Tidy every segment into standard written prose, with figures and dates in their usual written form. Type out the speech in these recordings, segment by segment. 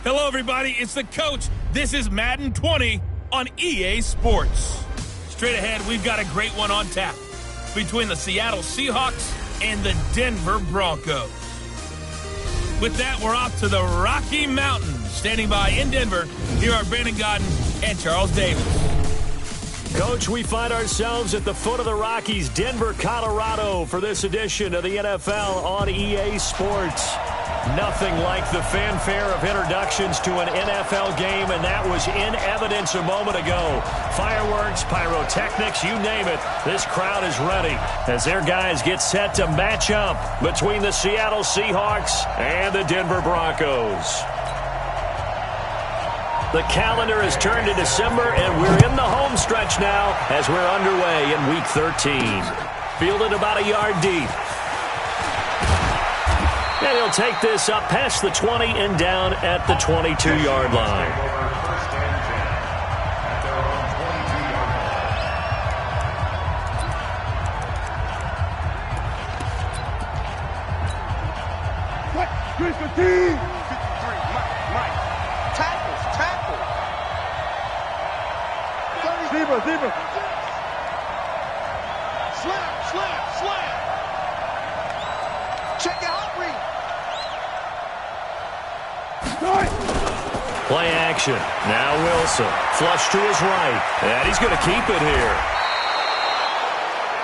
Hello, everybody. It's the coach. This is Madden 20 on EA Sports. Straight ahead, we've got a great one on tap between the Seattle Seahawks and the Denver Broncos. With that, we're off to the Rocky Mountains. Standing by in Denver, here are Brandon Godden and Charles Davis. Coach, we find ourselves at the foot of the Rockies, Denver, Colorado, for this edition of the NFL on EA Sports. Nothing like the fanfare of introductions to an NFL game, and that was in evidence a moment ago. Fireworks, pyrotechnics, you name it, this crowd is ready as their guys get set to match up between the Seattle Seahawks and the Denver Broncos. The calendar has turned to December, and we're in the home stretch now as we're underway in Week 13. Fielded about a yard deep. And he'll take this up past the 20 and down at the 22-yard line. Zebra. Slam. Check out. Play action. Now Wilson. Flush to his right. And he's going to keep it here.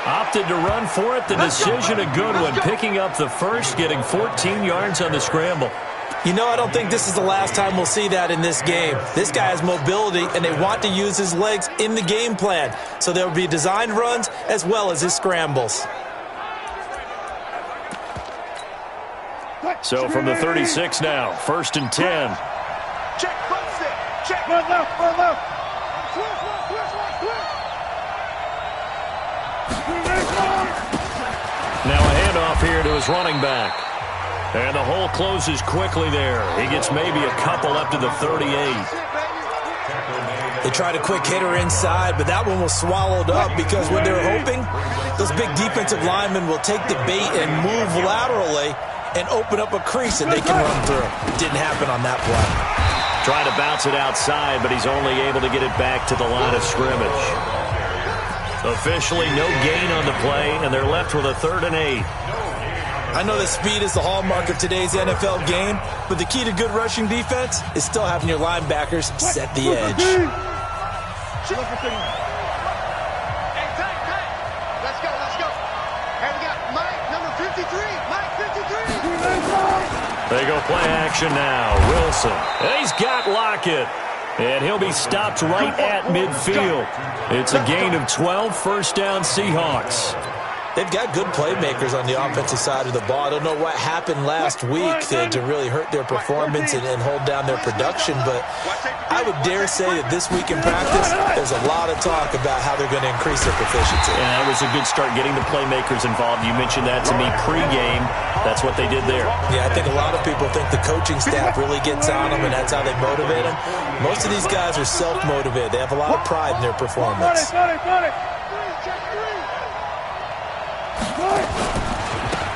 Opted to run for it. The decision a good one. Picking up the first, getting 14 yards on the scramble. You know, I don't think this is the last time we'll see that in this game. This guy has mobility, and they want to use his legs in the game plan. So there will be designed runs as well as his scrambles. So from the 36 now, 1st and 10. Check, front step. Check. Run left. Now a handoff here to his running back. And the hole closes quickly there. He gets maybe a couple up to the 38. They tried a quick hitter inside, but that one was swallowed up because what they're hoping, those big defensive linemen will take the bait and move laterally and open up a crease that they can run through. Didn't happen on that play. Trying to bounce it outside, but he's only able to get it back to the line of scrimmage. Officially no gain on the play, and they're left with a 3rd and 8. I know that speed is the hallmark of today's NFL game, but the key to good rushing defense is still having your linebackers set the edge. Let's go. And we got Mike, number 53. Mike, 53. They go play action now. Wilson. And he's got Lockett. And he'll be stopped right at midfield. It's a gain of 12, 1st down Seahawks. They've got good playmakers on the offensive side of the ball. I don't know what happened last week to really hurt their performance and hold down their production, but I would dare say that this week in practice, there's a lot of talk about how they're going to increase their proficiency. And that was a good start getting the playmakers involved. You mentioned that to me pregame. That's what they did there. Yeah, I think a lot of people think the coaching staff really gets on them, and that's how they motivate them. Most of these guys are self-motivated. They have a lot of pride in their performance.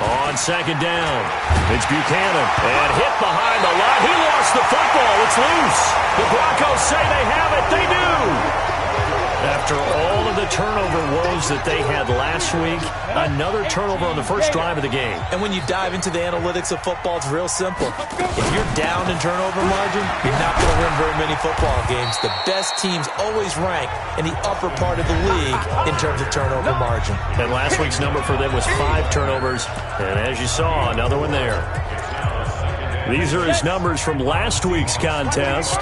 On 2nd down, it's Buchanan, and hit behind the line. He lost the football. It's loose. The Broncos say they have it. They do. After all of the turnover woes that they had last week, another turnover on the first drive of the game. And when you dive into the analytics of football, it's real simple. If you're down in turnover margin, you're not going to win very many football games. The best teams always rank in the upper part of the league in terms of turnover margin. And last week's number for them was 5 turnovers. And as you saw, another one there. These are his numbers from last week's contest.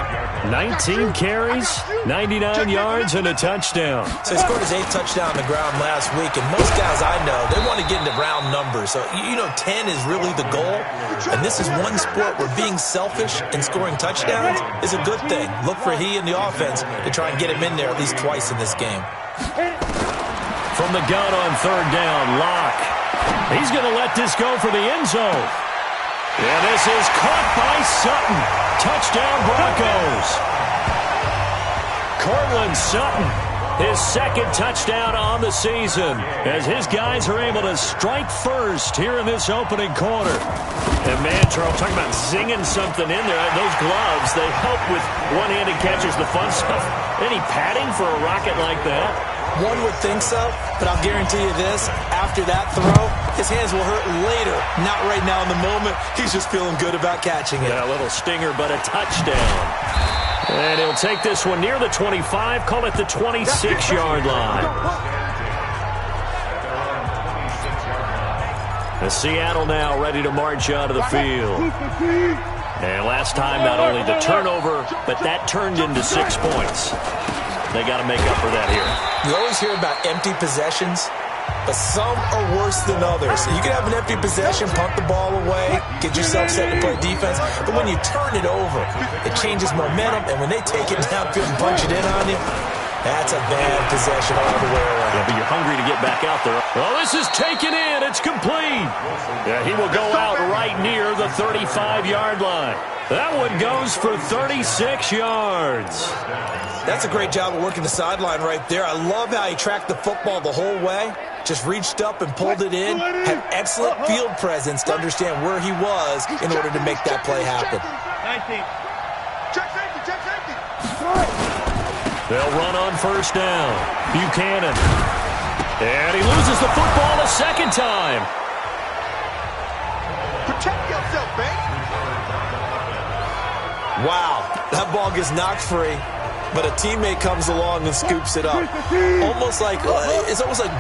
19 carries, 99 yards, and a touchdown. So he scored his 8th touchdown on the ground last week, and most guys I know, they want to get into round numbers. So, 10 is really the goal, and this is one sport where being selfish and scoring touchdowns is a good thing. Look for he and the offense to try and get him in there at least twice in this game. From the gun on 3rd down, Locke. He's going to let this go for the end zone. And this is caught by Sutton. Touchdown, Broncos. Cortland Sutton his second touchdown on the season, as his guys are able to strike first here in this opening quarter. And man, Charles, talking about zinging something in there. Those gloves, they help with one-handed catches, the fun stuff. Any padding for a rocket like that? One would think so, but I'll guarantee you this. After that throw, his hands will hurt later. Not right now in the moment. He's just feeling good about catching it. Yeah, a little stinger, but a touchdown. And he'll take this one near the 25, call it the 26-yard line. The Seattle now ready to march out of the field. And last time, not only the turnover, but that turned into 6 points. They got to make up for that here. You always hear about empty possessions, but some are worse than others. You can have an empty possession, punt the ball away, get yourself set to play defense, but when you turn it over, it changes momentum, and when they take it downfield and punch it in on you, that's a bad possession all the way around. Yeah, but you're hungry to get back out there. Well, this is taken in. It's complete. Yeah, he will go out right near the 35-yard line. That one goes for 36 yards. That's a great job of working the sideline right there. I love how he tracked the football the whole way. Just reached up and pulled it in. Had excellent field presence to understand where he was in order to make that play happen. 19. Check safety, check safety. They'll run on first down. Buchanan. And he loses the football a second time. Protect yourself, man. Wow, that ball gets knocked free, but a teammate comes along and scoops it up. It's almost like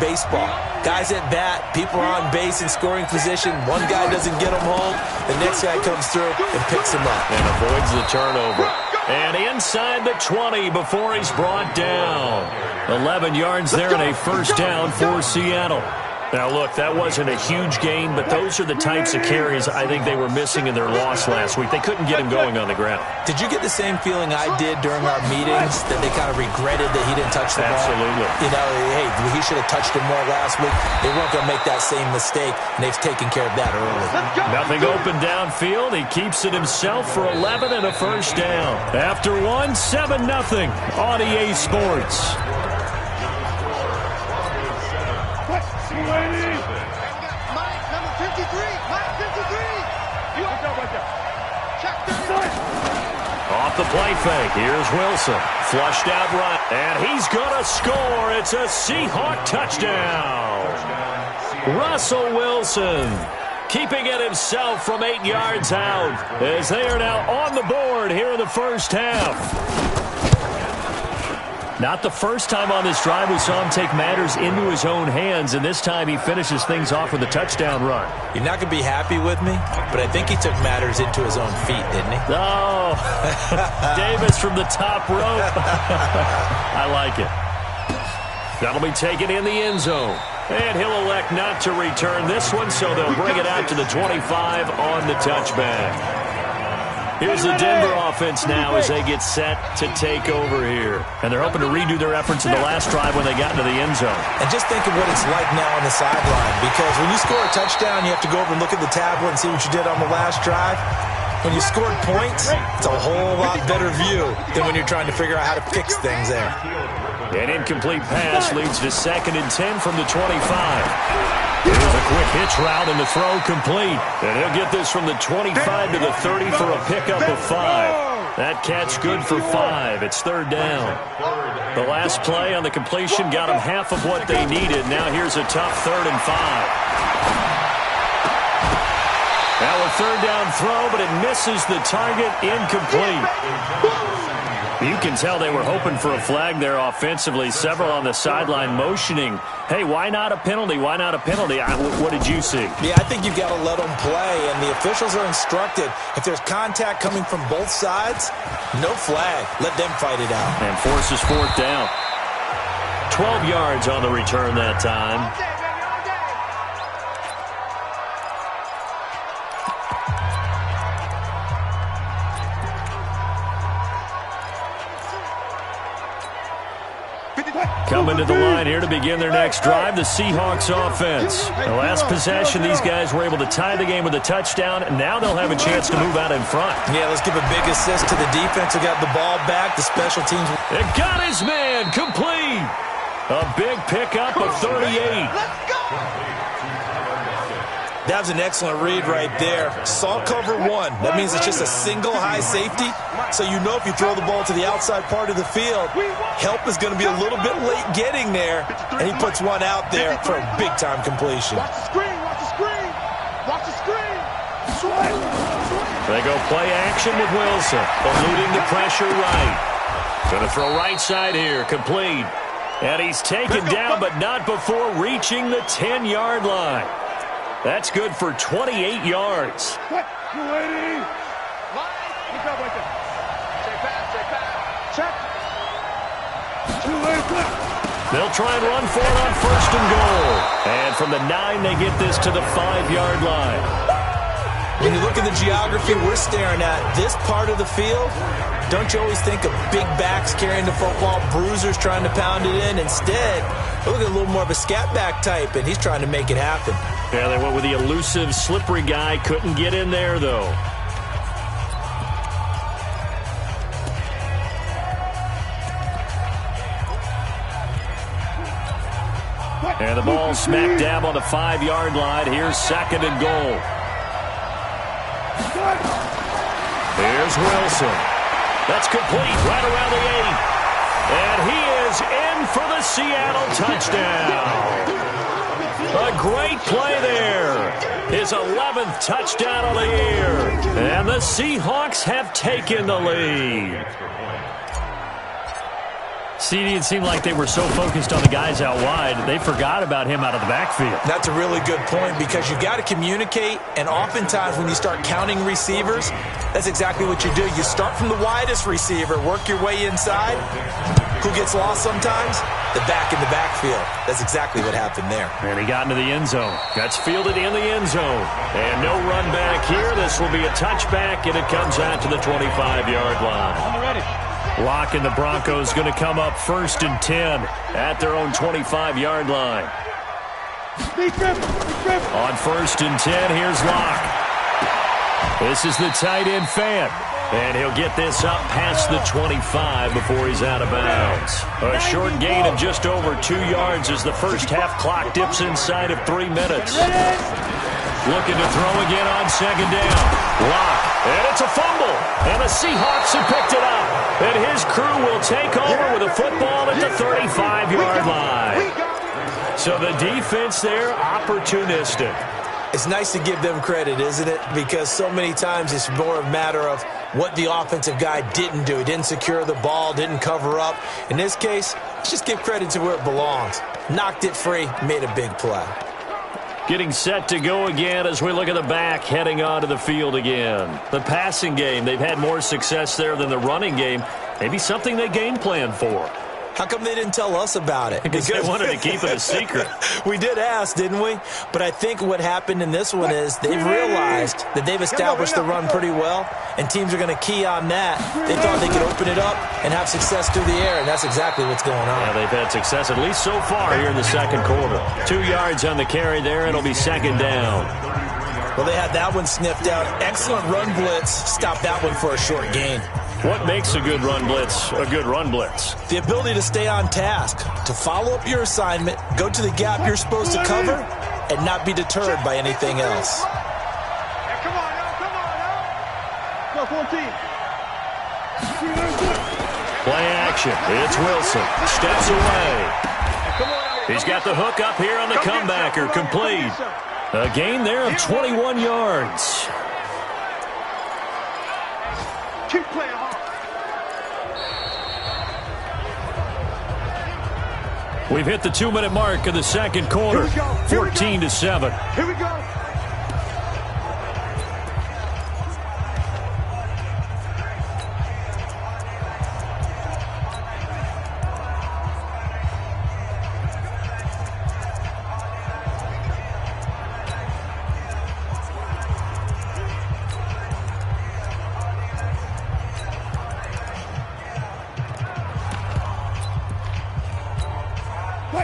baseball. Guys at bat, people are on base in scoring position. One guy doesn't get him home. The next guy comes through and picks him up. And avoids the turnover. And inside the 20 before he's brought down. 11 yards there and a first down for Seattle. Now, look, that wasn't a huge gain, but those are the types of carries I think they were missing in their loss last week. They couldn't get him going on the ground. Did you get the same feeling I did during our meetings, that they kind of regretted that he didn't touch the ball? Absolutely. You know, hey, he should have touched him more last week. They weren't going to make that same mistake, and they've taken care of that early. Nothing open downfield. He keeps it himself for 11 and a first down. After one, 7-0 on EA Sports. Mike, number 53. Mike, 53. You up there, right there. Check 39. Off the play fake. Here's Wilson. Flushed out right. And he's going to score. It's a Seahawk touchdown. Russell Wilson keeping it himself from 8 yards out, as they are now on the board here in the first half. Not the first time on this drive we saw him take matters into his own hands, and this time he finishes things off with a touchdown run. You're not going to be happy with me, but I think he took matters into his own feet, didn't he? Oh, Davis from the top rope. I like it. That'll be taken in the end zone. And he'll elect not to return this one, so they'll bring it out to the 25 on the touchback. Here's the Denver offense now as they get set to take over here. And they're hoping to redo their efforts in the last drive when they got into the end zone. And just think of what it's like now on the sideline, because when you score a touchdown, you have to go over and look at the tablet and see what you did on the last drive. When you scored points, it's a whole lot better view than when you're trying to figure out how to fix things there. An incomplete pass leads to 2nd and 10 from the 25. Here's a quick hitch route and the throw complete. And he'll get this from the 25 to the 30 for a pickup of 5. That catch good for 5. It's 3rd down. The last play on the completion got them half of what they needed. Now here's a tough 3rd and 5. Now a 3rd down throw, but it misses the target, incomplete. You can tell they were hoping for a flag there offensively. Several on the sideline motioning, hey, why not a penalty? Why not a penalty? What did you see? Yeah, I think you've got to let them play, and the officials are instructed, if there's contact coming from both sides, no flag. Let them fight it out. And forces 4th down. 12 yards on the return that time. Coming to the line here to begin their next drive, the Seahawks offense. The last possession, these guys were able to tie the game with a touchdown, and now they'll have a chance to move out in front. Yeah, let's give a big assist to the defense who got the ball back. The special teams. It got his man complete. A big pickup of 38. Let's go! That was an excellent read right there. Saw cover one. That means it's just a single high safety. So you know if you throw the ball to the outside part of the field, help is going to be a little bit late getting there. And he puts one out there for a big-time completion. Watch the screen, watch the screen, watch the screen. They go play action with Wilson, eluding the pressure right. Going to throw right side here, complete. And he's taken down, but not before reaching the 10-yard line. That's good for 28 yards. What? You waiting? Look up right there. Check pass. Check. Too late. They'll try and run for it on 1st and goal. And from the 9, they get this to the 5-yard line. When you look at the geography we're staring at, this part of the field, don't you always think of big backs carrying the football, bruisers trying to pound it in? Instead, look at a little more of a scat back type, and he's trying to make it happen. Yeah, they went with the elusive, slippery guy. Couldn't get in there, though. And the ball smack dab on the 5-yard line. Here's 2nd and goal. Here's Wilson. That's complete right around the 8. And he is in for the Seattle touchdown. A great play there. His 11th touchdown of the year. And the Seahawks have taken the lead. CD, it seemed like they were so focused on the guys out wide, they forgot about him out of the backfield. That's a really good point because you've got to communicate, and oftentimes when you start counting receivers, that's exactly what you do. You start from the widest receiver, work your way inside. Who gets lost sometimes? The back in the backfield. That's exactly what happened there. And he got into the end zone. That's fielded in the end zone. And no run back here. This will be a touchback, and it comes out to the 25-yard line. I'm ready. Locke and the Broncos going to come up 1st and 10 at their own 25-yard line. On 1st and 10, here's Locke. This is the tight end Fant. And he'll get this up past the 25 before he's out of bounds. A short gain of just over 2 yards as the first half clock dips inside of 3 minutes. Looking to throw again on 2nd down. Locke. And it's a fumble. And the Seahawks have picked it up. And his crew will take over with a football at the 35-yard line. So the defense there, opportunistic. It's nice to give them credit, isn't it? Because so many times it's more a matter of what the offensive guy didn't do. He didn't secure the ball, didn't cover up. In this case, let's just give credit to where it belongs. Knocked it free, made a big play. Getting set to go again as we look at the back heading onto the field again. The passing game, they've had more success there than the running game. Maybe something they game plan for. How come they didn't tell us about it? Because they wanted to keep it a secret. We did ask, didn't we? But I think what happened in this one is they've realized that they've established the run pretty well, and teams are going to key on that. They thought they could open it up and have success through the air, and that's exactly what's going on. Yeah, they've had success, at least so far here in the 2nd quarter. 2 yards on the carry there, and it'll be 2nd down. Well, they had that one sniffed out. Excellent run blitz. Stopped that one for a short gain. What makes a good run blitz a good run blitz? The ability to stay on task, to follow up your assignment, go to the gap you're supposed to cover, and not be deterred by anything else. Hey, come on now. Go 14. Play action. It's Wilson. Steps away. He's got the hook up here on the comebacker. Complete. A gain there of 21 yards. Keep playing hard. We've hit the 2-minute mark of the 2nd quarter. 14-7. Here we go.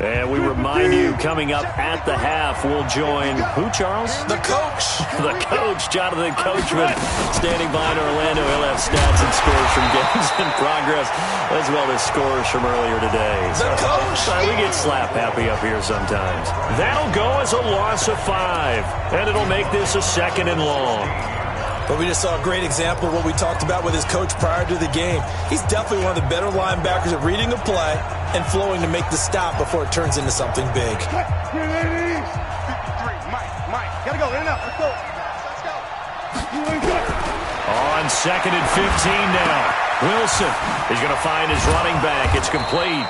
And we remind you, coming up at the half, we'll join who, Charles? The coach. The coach, Jonathan Coachman, standing by in Orlando. He'll have stats and scores from games in progress, as well as scores from earlier today. The coach. We get slap happy up here sometimes. That'll go as a loss of 5, and it'll make this a 2nd and long. But we just saw a great example of what we talked about with his coach prior to the game. He's definitely one of the better linebackers at reading a play and flowing to make the stop before it turns into something big. Mike, gotta go, in and out, let's go. On 2nd and 15 now. Wilson is going to find his running back. It's complete.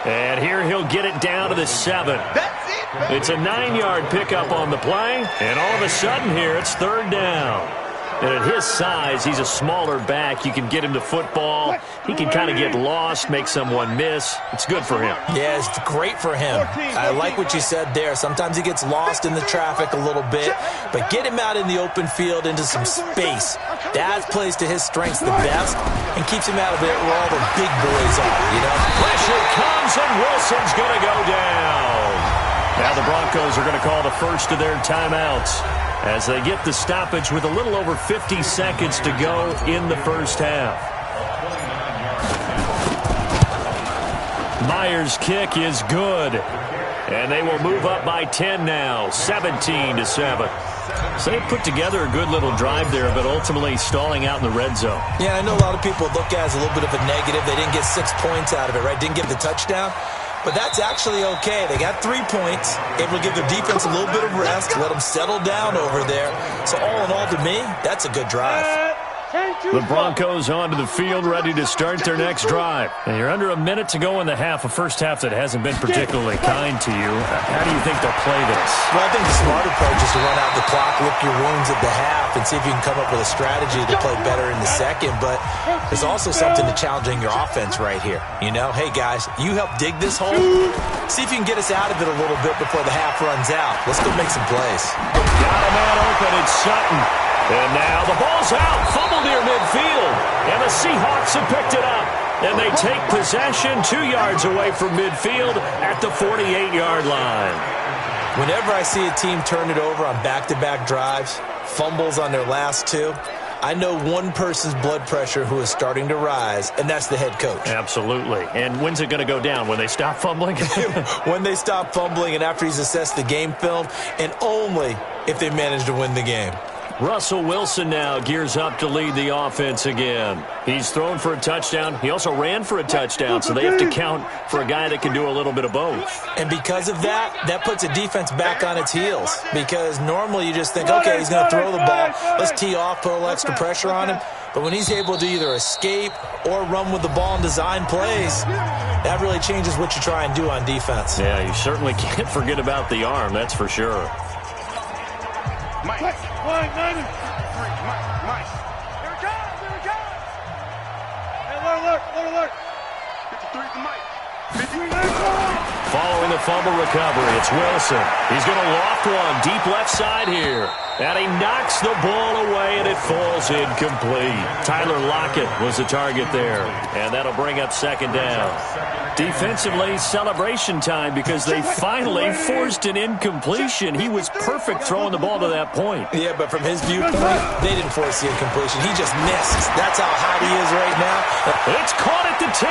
And here he'll get it down to the 7. That's it, baby. It's a 9-yard pickup on the play, and all of a sudden here it's 3rd down. And at his size, he's a smaller back. You can get him to football. He can kind of get lost, make someone miss. It's good for him. Yeah, it's great for him. I like what you said there. Sometimes he gets lost in the traffic a little bit, but get him out in the open field into some space. That plays to his strengths the best and keeps him out of it where all the big boys are, you know? Pressure comes, and Wilson's going to go down. Now the Broncos are going to call the first of their timeouts as they get the stoppage with a little over 50 seconds to go in the first half. Myers' kick is good, and they will move up by 10 now, 17-7. So they put together a good little drive there, but ultimately stalling out in the red zone. Yeah, I know a lot of people look at it as a little bit of a negative. They didn't get 6 points out of it, right? Didn't get the touchdown. But that's actually okay. They got 3 points, able to give their defense a little bit of rest, let them settle down over there. So all in all, to me, that's a good drive. The Broncos onto the field, ready to start their next drive. And you're under a minute to go in the half, a first half that hasn't been particularly kind to you. How do you think they'll play this? Well, I think the smart approach is to run out the clock, lick your wounds at the half, and see if you can come up with a strategy to play better in the second. But there's also something to challenging your offense right here. You know, hey, guys, you help dig this hole. See if you can get us out of it a little bit before the half runs out. Let's go make some plays. Got a man open. It's Sutton. And now the ball's out, fumbled near midfield, and the Seahawks have picked it up. And they take possession 2 yards away from midfield at the 48-yard line. Whenever I see a team turn it over on back-to-back drives, fumbles on their last 2, I know one person's blood pressure who is starting to rise, and that's the head coach. Absolutely. And when's it going to go down? When they stop fumbling? When they stop fumbling and after he's assessed the game film, and only if they manage to win the game. Russell Wilson now gears up to lead the offense again. He's thrown for a touchdown. He also ran for a touchdown, so they have to count for a guy that can do a little bit of both. And because of that, that puts a defense back on its heels. Because normally you just think, okay, he's going to throw the ball. Let's tee off, put a little extra pressure on him. But when he's able to either escape or run with the ball and design plays, that really changes what you try and do on defense. Yeah, you certainly can't forget about the arm, that's for sure. Mike. Mike. Here it comes. Hey, alert. 53 to Mike. 53. Following the fumble recovery, it's Wilson. He's going to loft one deep left side here. And he knocks the ball away, and it falls incomplete. Tyler Lockett was the target there. And that'll bring up 2nd down. Defensively, celebration time because they finally forced an incompletion. He was perfect throwing the ball to that point. Yeah, but from his viewpoint, they didn't force the incompletion. He just missed. That's how hot he is right now. It's caught at the 10.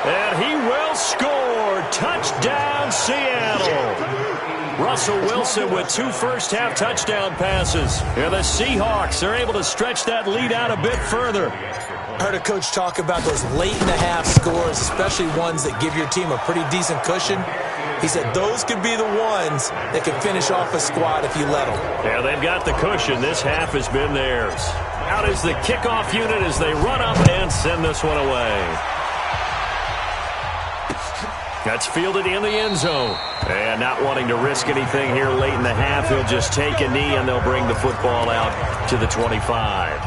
And he will score. Touchdown, Seattle. Russell Wilson with 2 first-half touchdown passes. And the Seahawks are able to stretch that lead out a bit further. I heard a coach talk about those late-in-the-half scores, especially ones that give your team a pretty decent cushion. He said those could be the ones that can finish off a squad if you let them. Yeah, they've got the cushion. This half has been theirs. Out is the kickoff unit as they run up and send this one away. That's fielded in the end zone. And not wanting to risk anything here late in the half, he'll just take a knee and they'll bring the football out to the 25.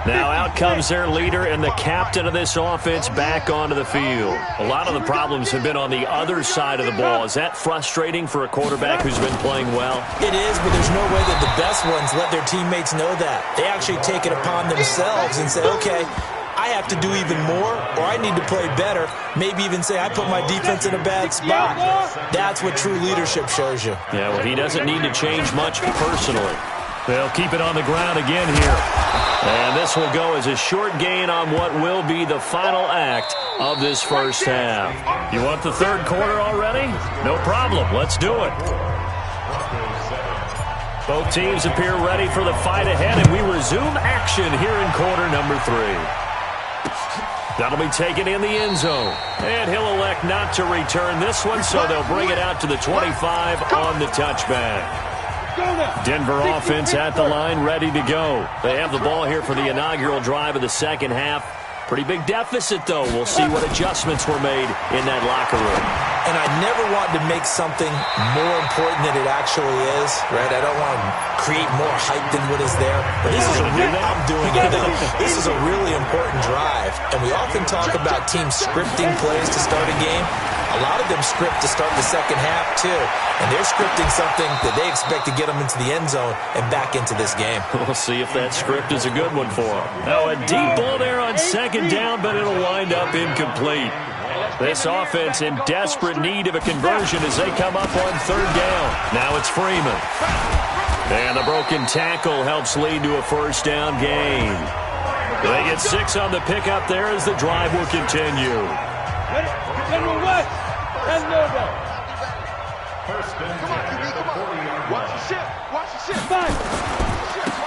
Now out comes their leader and the captain of this offense back onto the field. A lot of the problems have been on the other side of the ball. Is that frustrating for a quarterback who's been playing well? It is, but there's no way that the best ones let their teammates know that. They actually take it upon themselves and say, okay, I have to do even more, or I need to play better, maybe even say I put my defense in a bad spot. That's what true leadership shows you. Yeah, well, he doesn't need to change much personally. They'll keep it on the ground again here. And this will go as a short gain on what will be the final act of this first half. You want the third quarter already? No problem. Let's do it. Both teams appear ready for the fight ahead, and we resume action here in quarter number 3. That'll be taken in the end zone. And he'll elect not to return this one, so they'll bring it out to the 25 on the touchback. Denver offense at the line, ready to go. They have the ball here for the inaugural drive of the second half. Pretty big deficit, though. We'll see what adjustments were made in that locker room. And I never want to make something more important than it actually is, right? I don't want to create more hype than what is there. But this is I'm doing it, though. This is a really important drive. And we often talk about teams scripting plays to start a game. A lot of them script to start the second half, too. And they're scripting something that they expect to get them into the end zone and back into this game. We'll see if that script is a good one for them. Now, a deep ball there on second down, but it'll wind up incomplete. This offense in desperate need of a conversion as they come up on third down. Now it's Freeman. And the broken tackle helps lead to a first down gain. They get 6 on the pickup there as the drive will continue.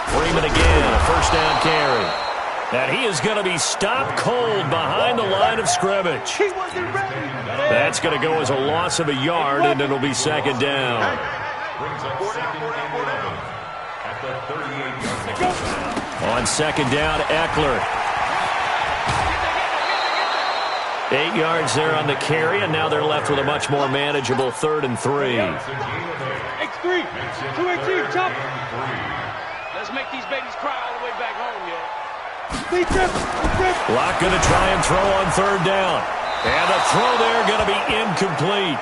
Freeman again, a first down carry. And he is going to be stopped cold behind the line of scrimmage. That's going to go as a loss of a yard, and it'll be second down. On second down, Eckler. 8 yards there on the carry, and now they're left with a much more manageable 3rd and 3. X3, 218, chop. Let's make these babies cry all the way back home, yo. Locke going to try and throw on third down. And the throw there going to be incomplete.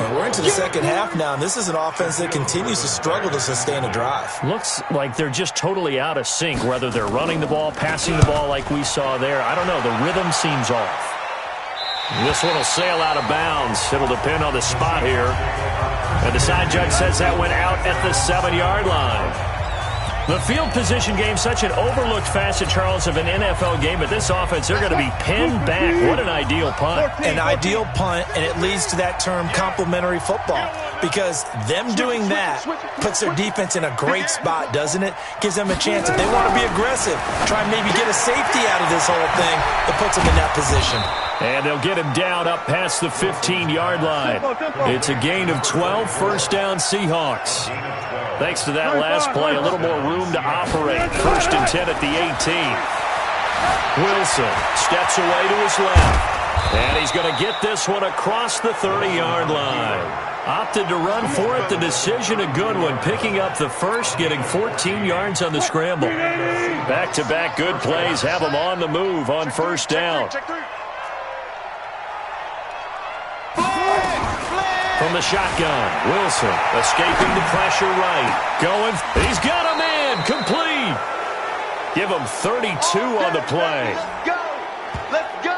And we're into the second half now, and this is an offense that continues to struggle to sustain a drive. Looks like they're just totally out of sync, whether they're running the ball, passing the ball like we saw there. I don't know. The rhythm seems off. This one will sail out of bounds. It'll depend on the spot here. And the side judge says that went out at the 7-yard line. The field position game, such an overlooked facet, Charles, of an NFL game, but this offense, they're going to be pinned back. What an ideal punt. An ideal punt, and it leads to that term complementary football, because them doing that puts their defense in a great spot, doesn't it? Gives them a chance. If they want to be aggressive, try and maybe get a safety out of this whole thing, it puts them in that position. And they'll get him down up past the 15-yard line. It's a gain of 12, first down Seahawks. Thanks to that last play, a little more room to operate. 1st and 10 at the 18. Wilson steps away to his left. And he's going to get this one across the 30-yard line. Opted to run for it. The decision a good one. Picking up the first, getting 14 yards on the scramble. Back-to-back good plays have him on the move on first down. From the shotgun, Wilson escaping the pressure right. Going, he's got a man, complete. Give him 32 on the play. Let's go.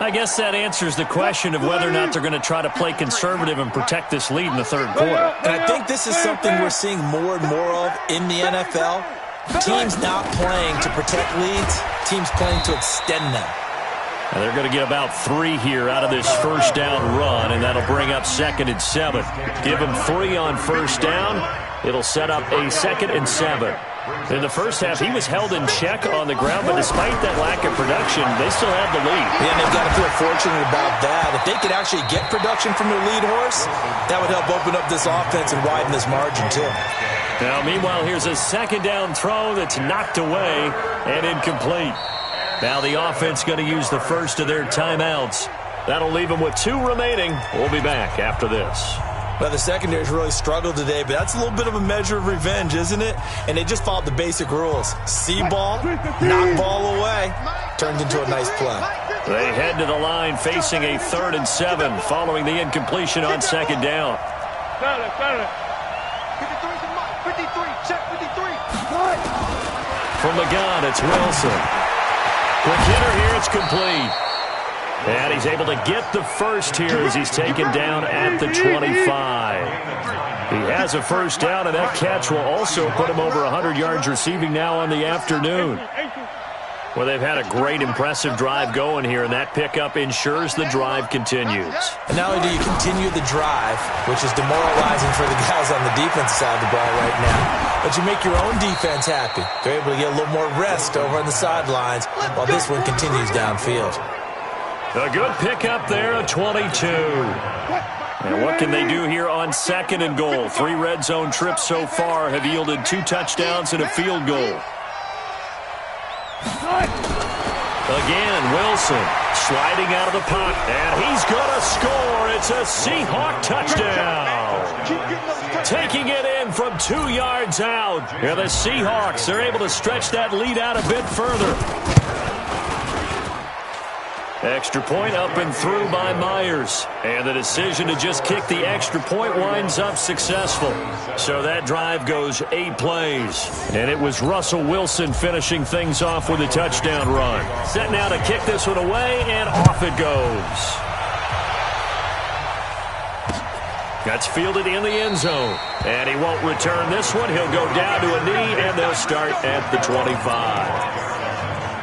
I guess that answers the question of whether or not they're going to try to play conservative and protect this lead in the third quarter. And I think this is something we're seeing more and more of in the NFL. Teams not playing to protect leads, teams playing to extend them. And they're going to get about 3 here out of this first down run, and that'll bring up 2nd and 7. Give them 3 on first down. It'll set up a 2nd and 7. In the first half, he was held in check on the ground, but despite that lack of production, they still have the lead. Yeah, and they've got to feel fortunate about that. If they could actually get production from their lead horse, that would help open up this offense and widen this margin, too. Now, meanwhile, here's a 2nd down throw that's knocked away and incomplete. Now the offense going to use the first of their timeouts. That'll leave them with 2 remaining. We'll be back after this. Well, the secondary's really struggled today, but that's a little bit of a measure of revenge, isn't it? And they just followed the basic rules. See ball, knock ball away. Turned into a nice play. They head to the line facing a 3rd and 7 following the incompletion on 2nd down. 53, check 53. from the gun. It's Wilson. Quick hitter here. It's complete. And he's able to get the first here as he's taken down at the 25. He has a first down, and that catch will also put him over 100 yards receiving now on the afternoon. Well, they've had a great, impressive drive going here, and that pickup ensures the drive continues. And not only do you continue the drive, which is demoralizing for the guys on the defensive side of the ball right now, but you make your own defense happy. They're able to get a little more rest over on the sidelines while this one continues downfield. A good pickup there, a 22. And what can they do here on 2nd and goal? 3 red zone trips so far have yielded 2 touchdowns and a field goal. Again, Wilson sliding out of the pocket, and he's going to score. It's a Seahawk touchdown. Taking it in from 2 yards out. And the Seahawks are able to stretch that lead out a bit further. Extra point up and through by Myers. And the decision to just kick the extra point winds up successful. So that drive goes 8 plays. And it was Russell Wilson finishing things off with a touchdown run. Set now to kick this one away, and off it goes. That's fielded in the end zone. And he won't return this one. He'll go down to a knee, and they'll start at the 25.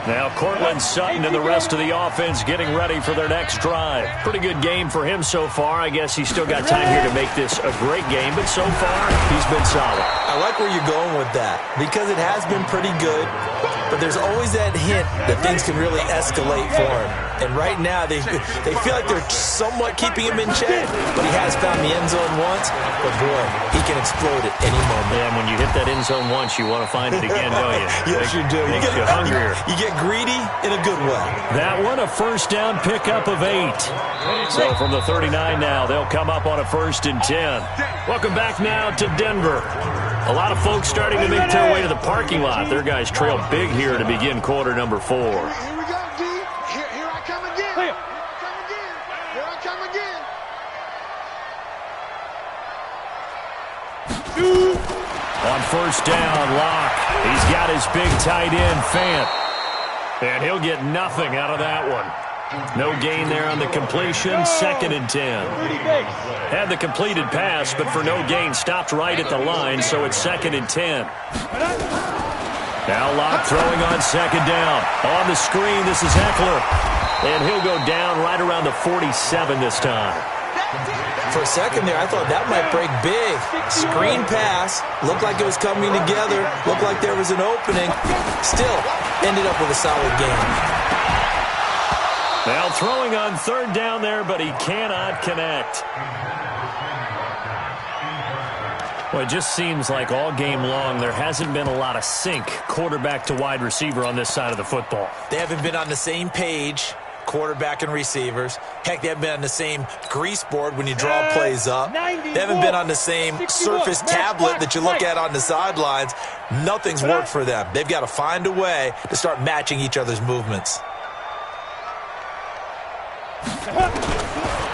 Now Cortland Sutton and the rest of the offense getting ready for their next drive. Pretty good game for him so far. I guess he's still got time here to make this a great game, but so far he's been solid. I like where you're going with that because it has been pretty good, but there's always that hint that things can really escalate for him. And right now they feel like they're somewhat keeping him in check, but he has found the end zone once, but boy, he can explode at any moment. Yeah, and when you hit that end zone once, you want to find it again, don't you? Yes, you do. Makes you hungrier. You get greedy in a good way. That one, a first down pickup of 8. So from the 39 now, they'll come up on a 1st and 10. Welcome back now to Denver. A lot of folks starting to make their way to the parking lot. Their guys trail big here to begin quarter number 4. Here we go, D. Here I come again. Here I come again. On first down, Locke. He's got his big tight end, Fant. And he'll get nothing out of that one. No gain there on the completion, 2nd and 10. Had the completed pass, but for no gain, stopped right at the line, so it's 2nd and 10. Now Locke throwing on 2nd down. On the screen, this is Eckler. And he'll go down right around the 47 this time. For a second there, I thought that might break big. Screen pass. Looked like it was coming together. Looked like there was an opening. Still, ended up with a solid game. Now throwing on 3rd down there, but he cannot connect. Well, it just seems like all game long there hasn't been a lot of sync quarterback to wide receiver on this side of the football. They haven't been on the same page, quarterback and receivers. Heck, they haven't been on the same grease board when you draw plays up. They haven't been on the same Surface tablet that you look at on the sidelines. Nothing's worked for them. They've got to find a way to start matching each other's movements.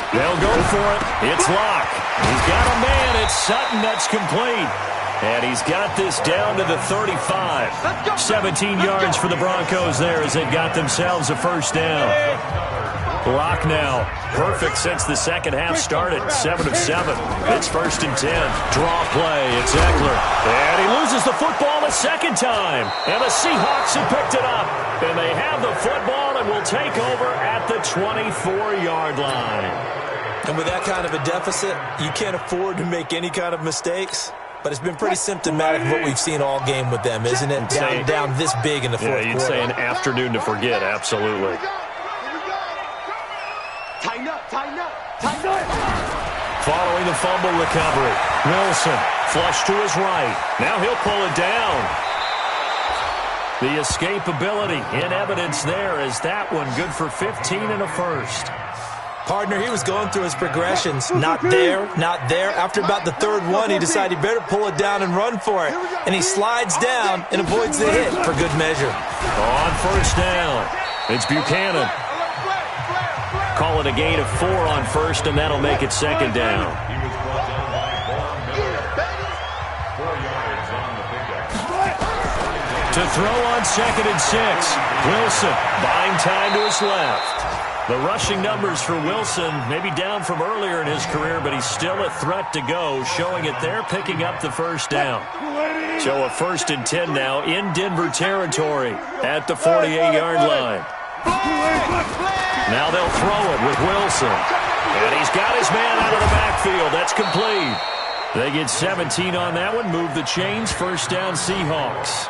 They'll go for it. It's Locke. He's got a man. It's Sutton. That's complete. And he's got this down to the 35. 17 yards for the Broncos there as they've got themselves a first down. Locke now. Perfect since the second half started. 7 of 7. It's 1st and 10. Draw play. It's Eckler. And he loses the football a second time. And the Seahawks have picked it up. And they have the football and will take over at the 24-yard line. And with that kind of a deficit, you can't afford to make any kind of mistakes. But it's been pretty symptomatic of what we've seen all game with them, isn't it? Down this big in the fourth quarter. Yeah, you'd say an afternoon to forget, absolutely. Tighten up, tighten up, tighten up. Following the fumble recovery, Wilson flush to his right. Now he'll pull it down. The escapability in evidence there as that one good for 15 and a first. Partner, he was going through his progressions. Not there, not there. After about the 3rd one, he decided he better pull it down and run for it. And he slides down and avoids the hit for good measure. On first down, it's Buchanan. Call it a gain of 4 on first, and that'll make it 2nd down. To throw on 2nd and 6. Wilson buying time to his left. The rushing numbers for Wilson maybe down from earlier in his career, but he's still a threat to go, showing it there, picking up the first down. So a 1st and 10 now in Denver territory at the 48-yard line. Now they'll throw it with Wilson. And he's got his man out of the backfield. That's complete. They get 17 on that one. Move the chains. 1st down Seahawks.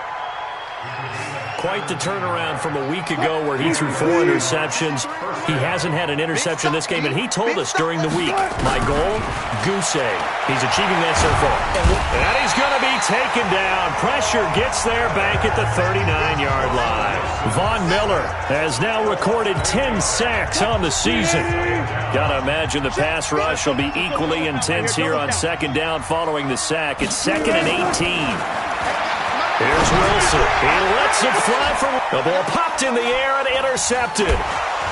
Quite the turnaround from a week ago where he threw 4 interceptions. He hasn't had an interception this game, and he told us during the week, my goal, goose egg. He's achieving that so far. And he's going to be taken down. Pressure gets there back at the 39-yard line. Von Miller has now recorded 10 sacks on the season. Got to imagine the pass rush will be equally intense here on 2nd down following the sack. It's 2nd and 18. Here's Wilson. He lets it fly from the ball popped in the air and intercepted.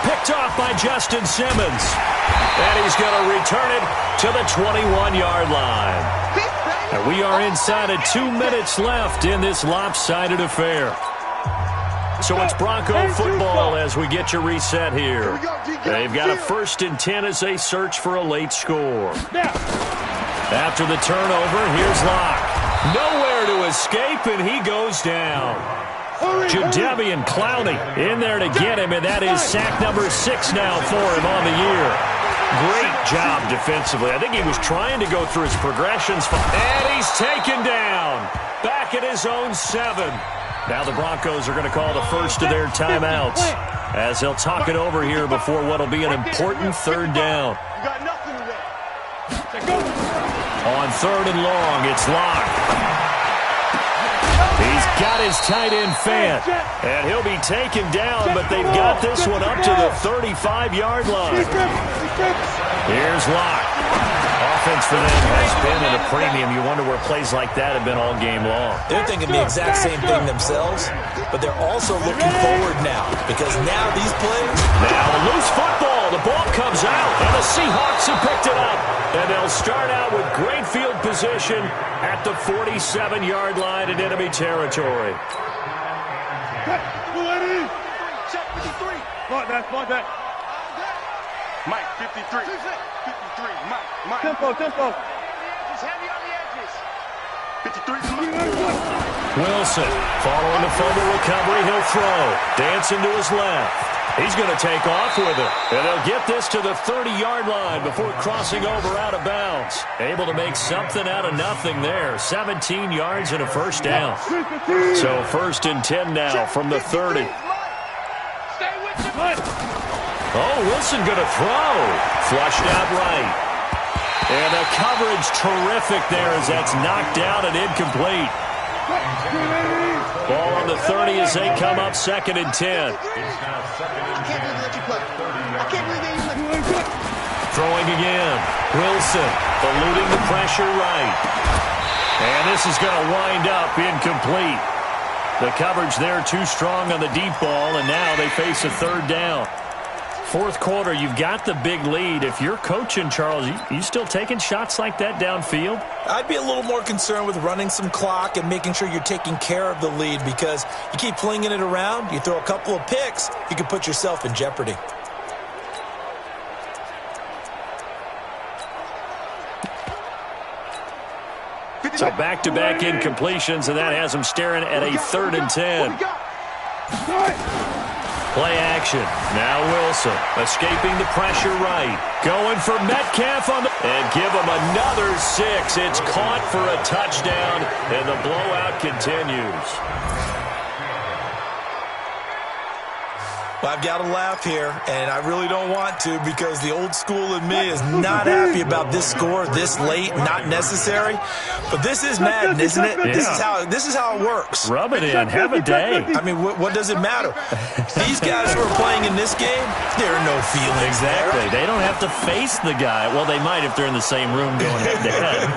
Picked off by Justin Simmons. And he's going to return it to the 21-yard line. And we are inside of 2 minutes left in this lopsided affair. So it's Bronco football as we get you reset here. They've got a 1st and 10 as they search for a late score. After the turnover, here's Locke. Nowhere to escape, and he goes down. Jadeveon Clowney in there to get him, and that is sack number 6 now for him on the year. Great job defensively. I think he was trying to go through his progressions. And he's taken down. Back at his own 7. Now the Broncos are going to call the first of their timeouts as they'll talk it over here before what will be an important 3rd down. On 3rd and long, it's Locke. He's got his tight end Fant, and he'll be taken down, but they've got this one up to the 35-yard line. Here's Locke. Offense for them has been at a premium. You wonder where plays like that have been all game long. They're thinking the exact same thing themselves, but they're also looking forward now because now these plays. Now a loose football. The ball comes out, and the Seahawks have picked it up. And they'll start out with great field position at the 47-yard line in enemy territory. Check 53. Mike, 53. 53. Mike. Tempo. He's heavy on the edges. 53. Wilson, following the fumble recovery, he'll throw. Dancing to his left. He's going to take off with it. And they'll get this to the 30-yard line before crossing over out of bounds. Able to make something out of nothing there. 17 yards and a 1st down. So 1st and 10 now from the 30. Oh, Wilson going to throw. Flushed out right. And the coverage terrific there as that's knocked down and incomplete. Ball on the 30 as they come up 2nd and 10. Throwing again. Wilson eluding the pressure right. And this is going to wind up incomplete. The coverage there too strong on the deep ball, and now they face a 3rd down. 4th quarter, you've got the big lead. If you're coaching, Charles, you still taking shots like that downfield? I'd be a little more concerned with running some clock and making sure you're taking care of the lead because you keep flinging it around, you throw a couple of picks, you can put yourself in jeopardy. So back-to-back incompletions, and that has them staring at a 3rd and 10. Play action. Now Wilson escaping the pressure right. Going for Metcalf on the... And give him another 6. It's caught for a touchdown, and the blowout continues. Well, I've got to laugh here, and I really don't want to because the old school in me is not happy about this score this late, not necessary. But this is Madden, isn't it? Yeah. This is how it works. Rub it in. Have a day. I mean, what does it matter? These guys who are playing in this game, there are no feelings. Exactly. There. They don't have to face the guy. Well, they might if they're in the same room going head-to-head.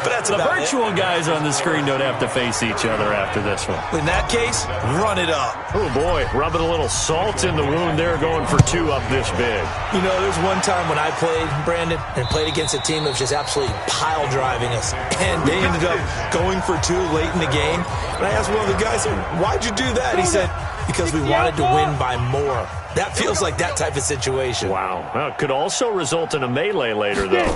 But that's the virtual guys on the screen don't have to face each other after this one. In that case, run it up. Oh, boy. Rubbing a little salt in the wound there, going for 2 up this big. You know, there's one time when I played, Brandon, and played against a team that was just absolutely pile driving us. And they ended up going for 2 late in the game. And I asked one of the guys, why'd you do that? He said, because we wanted to win by more. That feels like that type of situation. Wow. Well, it could also result in a melee later, though.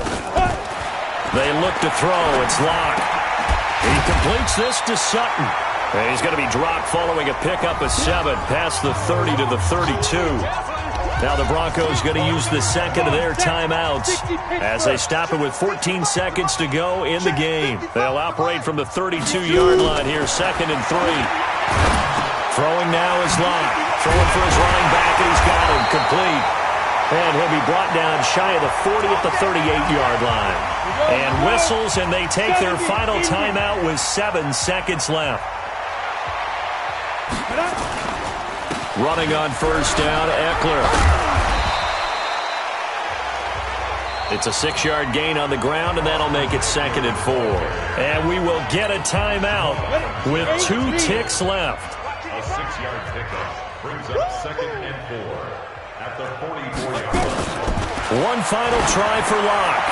They look to throw. It's Locke. He completes this to Sutton. And he's going to be dropped following a pickup of 7 past the 30 to the 32. Now the Broncos going to use the second of their timeouts as they stop it with 14 seconds to go in the game. They'll operate from the 32-yard line here, 2nd and 3. Throwing now is Locke. Throwing for his running back, and he's got him complete. And he'll be brought down shy of the 40 at the 38-yard line. And whistles, and they take their final timeout with 7 seconds left. Running on first down, Eckler. It's a 6-yard gain on the ground, and that'll make it 2nd and 4. And we will get a timeout with 2 ticks left. A 6-yard pickup brings up 2nd and 4 at the 44-yard line. One final try for Locke.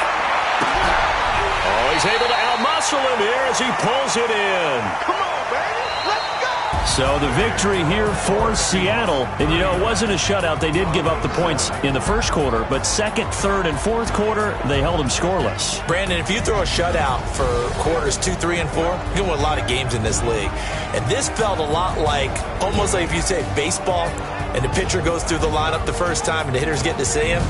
Oh, he's able to outmuscle him here as he pulls it in. Come on, baby. Let's go. So the victory here for Seattle. And, you know, it wasn't a shutout. They did give up the points in the first quarter, but 2nd, 3rd, and 4th quarter, they held them scoreless. Brandon, if you throw a shutout for quarters 2, 3, and 4, you can win a lot of games in this league. And this felt a lot like, almost like if you say baseball, and the pitcher goes through the lineup the first time and the hitters get to see him.